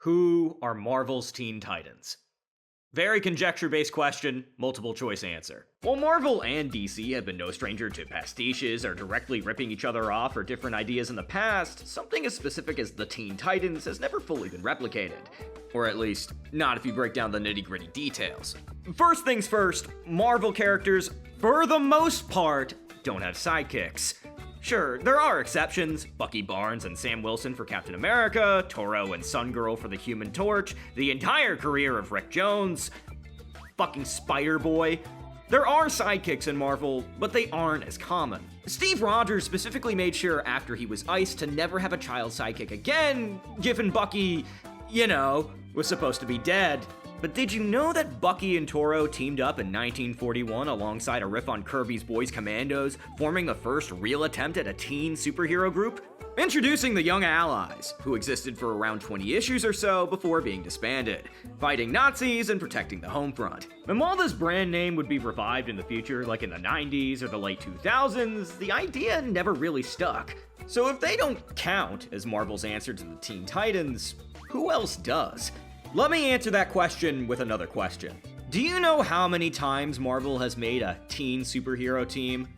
Who are Marvel's Teen Titans? Very conjecture-based question, multiple choice answer. While Marvel and DC have been no stranger to pastiches or directly ripping each other off for different ideas in the past, something as specific as the Teen Titans has never fully been replicated. Or at least, not if you break down the nitty-gritty details. First things first, Marvel characters, for the most part, don't have sidekicks. Sure, there are exceptions, Bucky Barnes and Sam Wilson for Captain America, Toro and Sun Girl for the Human Torch, the entire career of Rick Jones, fucking Spider-Boy. There are sidekicks in Marvel, but they aren't as common. Steve Rogers specifically made sure after he was iced to never have a child sidekick again, given Bucky, was supposed to be dead. But did you know that Bucky and Toro teamed up in 1941 alongside a riff on Kirby's Boys Commandos, forming the first real attempt at a teen superhero group? Introducing the Young Allies, who existed for around 20 issues or so before being disbanded, fighting Nazis and protecting the home front. And while this brand name would be revived in the future, like in the 90s or the late 2000s, the idea never really stuck. So if they don't count as Marvel's answer to the Teen Titans, who else does? Let me answer that question with another question. Do you know how many times Marvel has made a teen superhero team?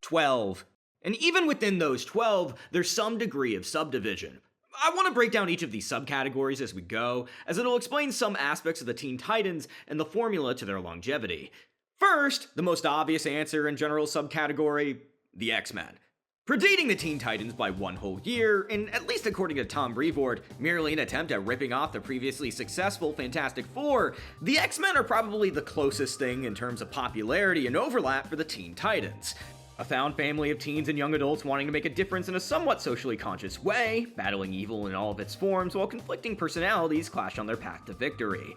12. And even within those 12, there's some degree of subdivision. I want to break down each of these subcategories as we go, as it'll explain some aspects of the Teen Titans and the formula to their longevity. First, the most obvious answer and general subcategory, the X-Men. Predating the Teen Titans by one whole year, and at least according to Tom Brevoort, merely an attempt at ripping off the previously successful Fantastic Four, the X-Men are probably the closest thing in terms of popularity and overlap for the Teen Titans. A found family of teens and young adults wanting to make a difference in a somewhat socially conscious way, battling evil in all of its forms while conflicting personalities clash on their path to victory.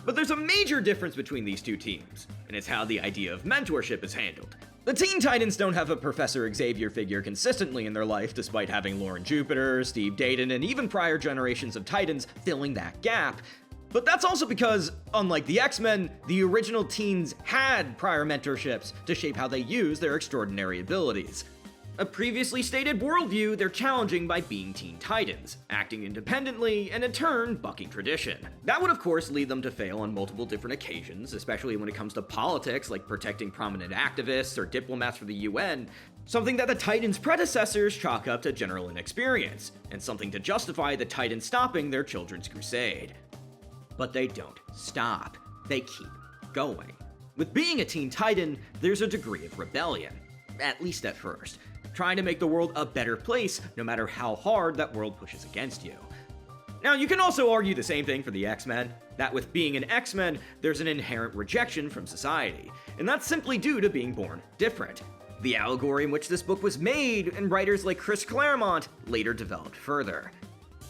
But there's a major difference between these two teams, and it's how the idea of mentorship is handled. The Teen Titans don't have a Professor Xavier figure consistently in their life, despite having Lauren Jupiter, Steve Dayton, and even prior generations of Titans filling that gap. But that's also because, unlike the X-Men, the original teens had prior mentorships to shape how they use their extraordinary abilities. A previously stated worldview they're challenging by being Teen Titans, acting independently, and in turn, bucking tradition. That would of course lead them to fail on multiple different occasions, especially when it comes to politics like protecting prominent activists or diplomats for the UN, something that the Titans' predecessors chalk up to general inexperience, and something to justify the Titans stopping their children's crusade. But they don't stop, they keep going. With being a Teen Titan, there's a degree of rebellion, at least at first. Trying to make the world a better place, no matter how hard that world pushes against you. Now, you can also argue the same thing for the X-Men, that with being an X-Men, there's an inherent rejection from society, and that's simply due to being born different. The allegory in which this book was made, and writers like Chris Claremont later developed further.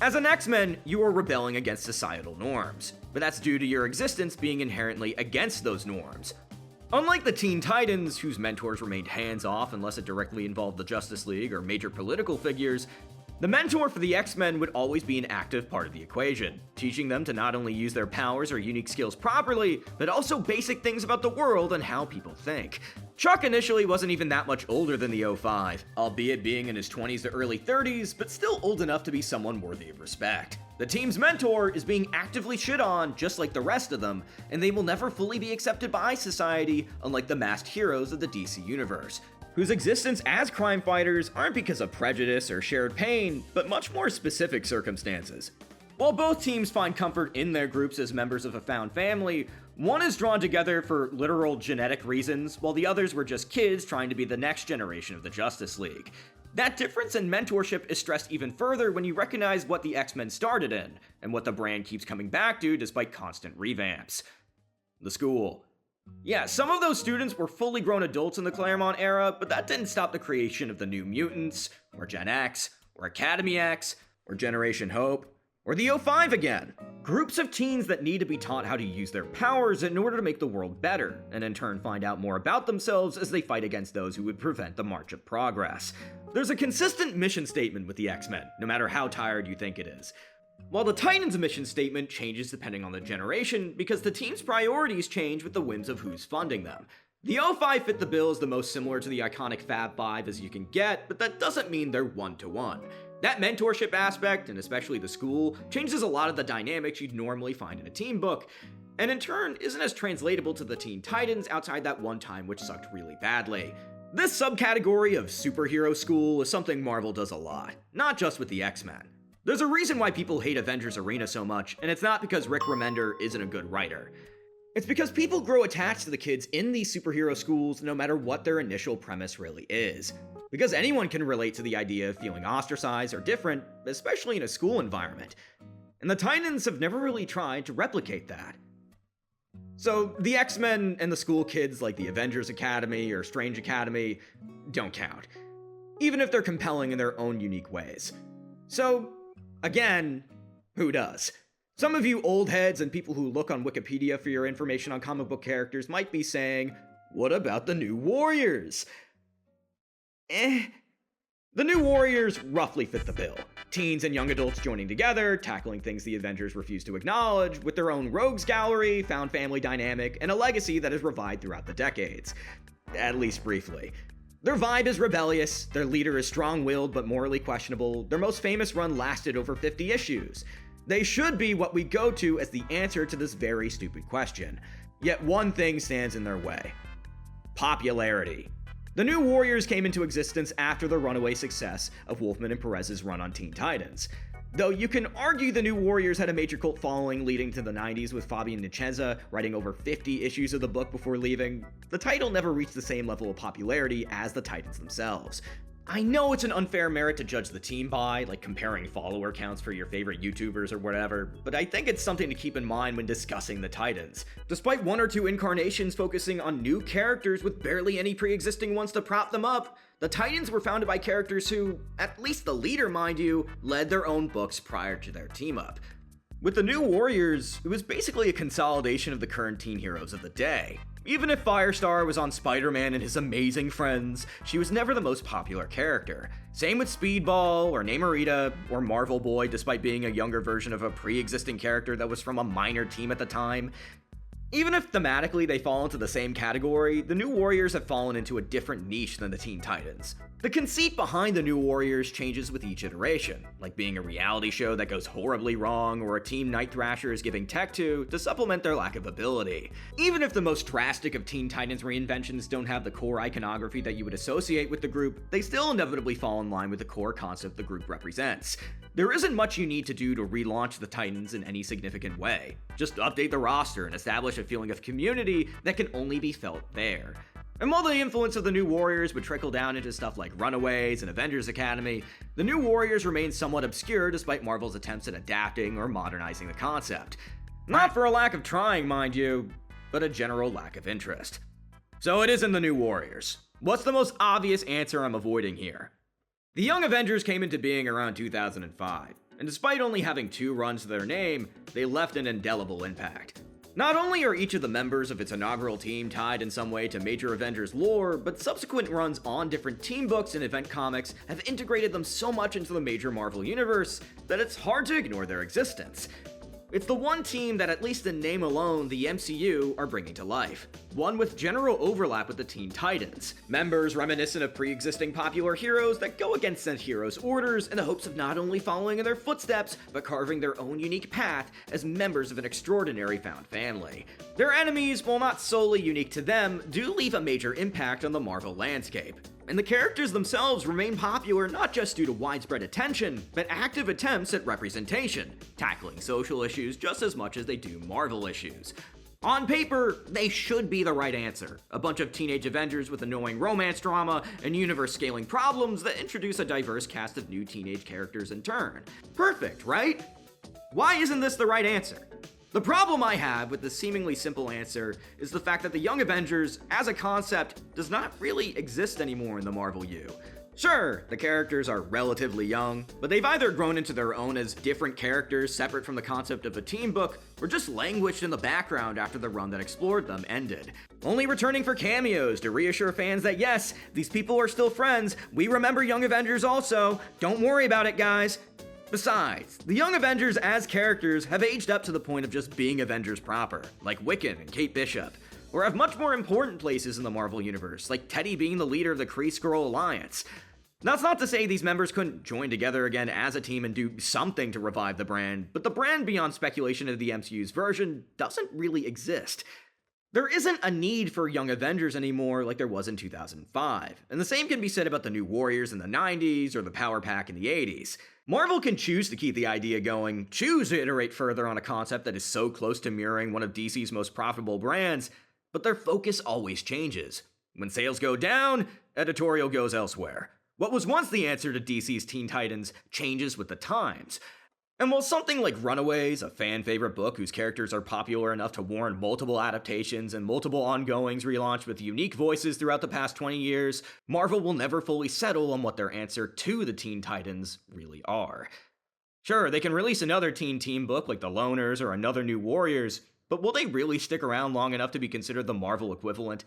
As an X-Men, you are rebelling against societal norms, but that's due to your existence being inherently against those norms. Unlike the Teen Titans, whose mentors remained hands-off unless it directly involved the Justice League or major political figures, the mentor for the X-Men would always be an active part of the equation, teaching them to not only use their powers or unique skills properly, but also basic things about the world and how people think. Chuck initially wasn't even that much older than the 05, albeit being in his 20s to early 30s, but still old enough to be someone worthy of respect. The team's mentor is being actively shit on, just like the rest of them, and they will never fully be accepted by society, unlike the masked heroes of the DC universe, whose existence as crime fighters aren't because of prejudice or shared pain, but much more specific circumstances. While both teams find comfort in their groups as members of a found family, one is drawn together for literal genetic reasons, while the others were just kids trying to be the next generation of the Justice League. That difference in mentorship is stressed even further when you recognize what the X-Men started in, and what the brand keeps coming back to despite constant revamps. The school. Yeah, some of those students were fully grown adults in the Claremont era, but that didn't stop the creation of the New Mutants, or Gen X, or Academy X, or Generation Hope, or the 05 again. Groups of teens that need to be taught how to use their powers in order to make the world better, and in turn find out more about themselves as they fight against those who would prevent the march of progress. There's a consistent mission statement with the X-Men, no matter how tired you think it is. While the Titans' mission statement changes depending on the generation, because the team's priorities change with the whims of who's funding them. The 05 fit the bill as the most similar to the iconic Fab Five as you can get, but that doesn't mean they're one-to-one. That mentorship aspect, and especially the school, changes a lot of the dynamics you'd normally find in a team book, and in turn isn't as translatable to the Teen Titans outside that one time which sucked really badly. This subcategory of superhero school is something Marvel does a lot, not just with the X-Men. There's a reason why people hate Avengers Arena so much, and it's not because Rick Remender isn't a good writer. It's because people grow attached to the kids in these superhero schools no matter what their initial premise really is. Because anyone can relate to the idea of feeling ostracized or different, especially in a school environment. And the Titans have never really tried to replicate that. So the X-Men and the school kids like the Avengers Academy or Strange Academy don't count, even if they're compelling in their own unique ways. So, again, who does? Some of you old heads and people who look on Wikipedia for your information on comic book characters might be saying, what about the New Warriors? The New Warriors roughly fit the bill. Teens and young adults joining together, tackling things the Avengers refuse to acknowledge, with their own rogues gallery, found family dynamic, and a legacy that has revived throughout the decades. At least briefly. Their vibe is rebellious, their leader is strong-willed but morally questionable, their most famous run lasted over 50 issues. They should be what we go to as the answer to this very stupid question. Yet one thing stands in their way. Popularity. The New Warriors came into existence after the runaway success of Wolfman and Perez's run on Teen Titans. Though you can argue the New Warriors had a major cult following leading to the 90s with Fabian Nicieza writing over 50 issues of the book before leaving, the title never reached the same level of popularity as the Titans themselves. I know it's an unfair merit to judge the team by, like comparing follower counts for your favorite YouTubers or whatever, but I think it's something to keep in mind when discussing the Titans. Despite one or two incarnations focusing on new characters with barely any pre-existing ones to prop them up, the Titans were founded by characters who, at least the leader mind you, led their own books prior to their team-up. With the New Warriors, it was basically a consolidation of the current teen heroes of the day. Even if Firestar was on Spider-Man and his amazing friends, she was never the most popular character. Same with Speedball, or Namorita, or Marvel Boy, despite being a younger version of a pre-existing character that was from a minor team at the time. Even if thematically they fall into the same category, the New Warriors have fallen into a different niche than the Teen Titans. The conceit behind the New Warriors changes with each iteration, like being a reality show that goes horribly wrong or a team Night Thrasher is giving tech to supplement their lack of ability. Even if the most drastic of Teen Titans reinventions don't have the core iconography that you would associate with the group, they still inevitably fall in line with the core concept the group represents. There isn't much you need to do to relaunch the Titans in any significant way. Just update the roster and establish a feeling of community that can only be felt there. And while the influence of the New Warriors would trickle down into stuff like Runaways and Avengers Academy, the New Warriors remain somewhat obscure despite Marvel's attempts at adapting or modernizing the concept. Not for a lack of trying, mind you, but a general lack of interest. So it isn't the New Warriors. What's the most obvious answer I'm avoiding here? The Young Avengers came into being around 2005, and despite only having 2 runs to their name, they left an indelible impact. Not only are each of the members of its inaugural team tied in some way to major Avengers lore, but subsequent runs on different team books and event comics have integrated them so much into the major Marvel universe that it's hard to ignore their existence. It's the one team that, at least in name alone, the MCU are bringing to life. One with general overlap with the Teen Titans. Members reminiscent of pre-existing popular heroes that go against said heroes' orders in the hopes of not only following in their footsteps, but carving their own unique path as members of an extraordinary found family. Their enemies, while not solely unique to them, do leave a major impact on the Marvel landscape. And the characters themselves remain popular not just due to widespread attention, but active attempts at representation, tackling social issues just as much as they do Marvel issues. On paper, they should be the right answer. A bunch of teenage Avengers with annoying romance drama and universe-scaling problems that introduce a diverse cast of new teenage characters in turn. Perfect, right? Why isn't this the right answer? The problem I have with this seemingly simple answer is the fact that the Young Avengers, as a concept, does not really exist anymore in the Marvel U. Sure, the characters are relatively young, but they've either grown into their own as different characters separate from the concept of a team book, or just languished in the background after the run that explored them ended. Only returning for cameos to reassure fans that yes, these people are still friends, we remember Young Avengers also, don't worry about it guys. Besides, the Young Avengers as characters have aged up to the point of just being Avengers proper, like Wiccan and Kate Bishop, or have much more important places in the Marvel Universe, like Teddy being the leader of the Kree-Skrull Alliance. That's not to say these members couldn't join together again as a team and do something to revive the brand, but the brand beyond speculation of the MCU's version doesn't really exist. There isn't a need for Young Avengers anymore like there was in 2005, and the same can be said about the New Warriors in the 90s or the Power Pack in the 80s. Marvel can choose to keep the idea going, choose to iterate further on a concept that is so close to mirroring one of DC's most profitable brands, but their focus always changes. When sales go down, editorial goes elsewhere. What was once the answer to DC's Teen Titans changes with the times. And while something like Runaways, a fan-favorite book whose characters are popular enough to warrant multiple adaptations and multiple ongoings relaunched with unique voices throughout the past 20 years, Marvel will never fully settle on what their answer to the Teen Titans really are. Sure, they can release another teen team book like The Loners or another New Warriors, but will they really stick around long enough to be considered the Marvel equivalent?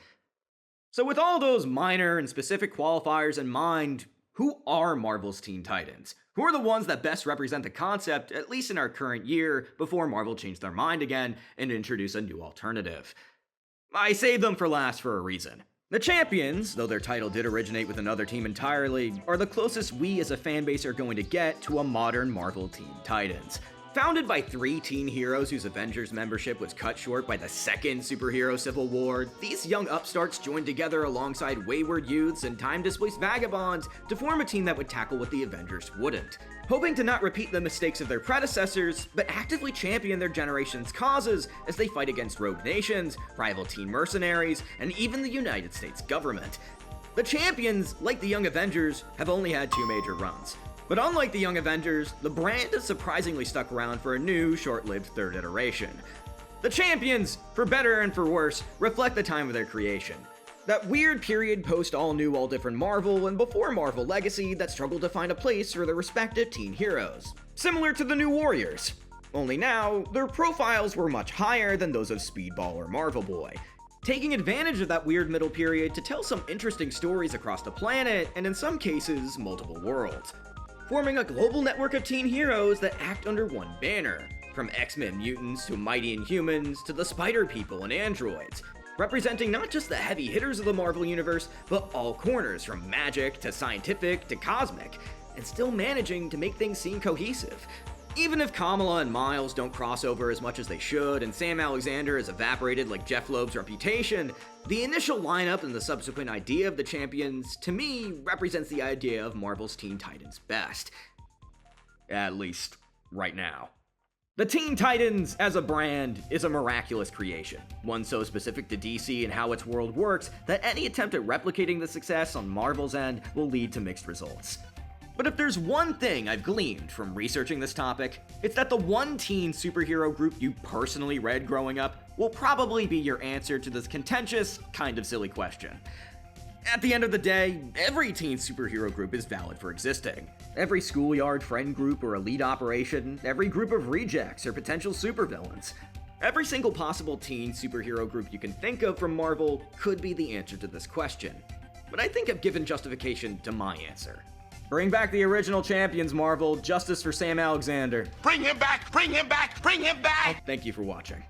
So with all those minor and specific qualifiers in mind, who are Marvel's Teen Titans? Who are the ones that best represent the concept, at least in our current year, before Marvel changed their mind again and introduced a new alternative? I saved them for last for a reason. The Champions, though their title did originate with another team entirely, are the closest we as a fanbase are going to get to a modern Marvel Teen Titans. Founded by 3 teen heroes whose Avengers membership was cut short by the second superhero civil war, these young upstarts joined together alongside wayward youths and time-displaced vagabonds to form a team that would tackle what the Avengers wouldn't. Hoping to not repeat the mistakes of their predecessors, but actively champion their generation's causes as they fight against rogue nations, rival teen mercenaries, and even the United States government. The Champions, like the Young Avengers, have only had 2 major runs. But unlike the Young Avengers, the brand has surprisingly stuck around for a new, short-lived 3rd iteration. The Champions, for better and for worse, reflect the time of their creation. That weird period post all-new, all-different Marvel and before Marvel Legacy that struggled to find a place for their respective teen heroes. Similar to the New Warriors. Only now, their profiles were much higher than those of Speedball or Marvel Boy, taking advantage of that weird middle period to tell some interesting stories across the planet, and in some cases, multiple worlds. Forming a global network of teen heroes that act under one banner, from X-Men mutants to Mighty Inhumans to the Spider People and androids, representing not just the heavy hitters of the Marvel Universe, but all corners from magic to scientific to cosmic, and still managing to make things seem cohesive. Even if Kamala and Miles don't cross over as much as they should, and Sam Alexander has evaporated like Jeff Loeb's reputation, the initial lineup and the subsequent idea of the Champions, to me, represents the idea of Marvel's Teen Titans best. At least, right now. The Teen Titans, as a brand, is a miraculous creation, one so specific to DC and how its world works that any attempt at replicating the success on Marvel's end will lead to mixed results. But if there's one thing I've gleaned from researching this topic, it's that the one teen superhero group you personally read growing up will probably be your answer to this contentious, kind of silly question. At the end of the day, every teen superhero group is valid for existing. Every schoolyard friend group or elite operation, every group of rejects or potential supervillains. Every single possible teen superhero group you can think of from Marvel could be the answer to this question. But I think I've given justification to my answer. Bring back the original Champions, Marvel. Justice for Sam Alexander. Bring him back! Bring him back! Bring him back! Thank you for watching.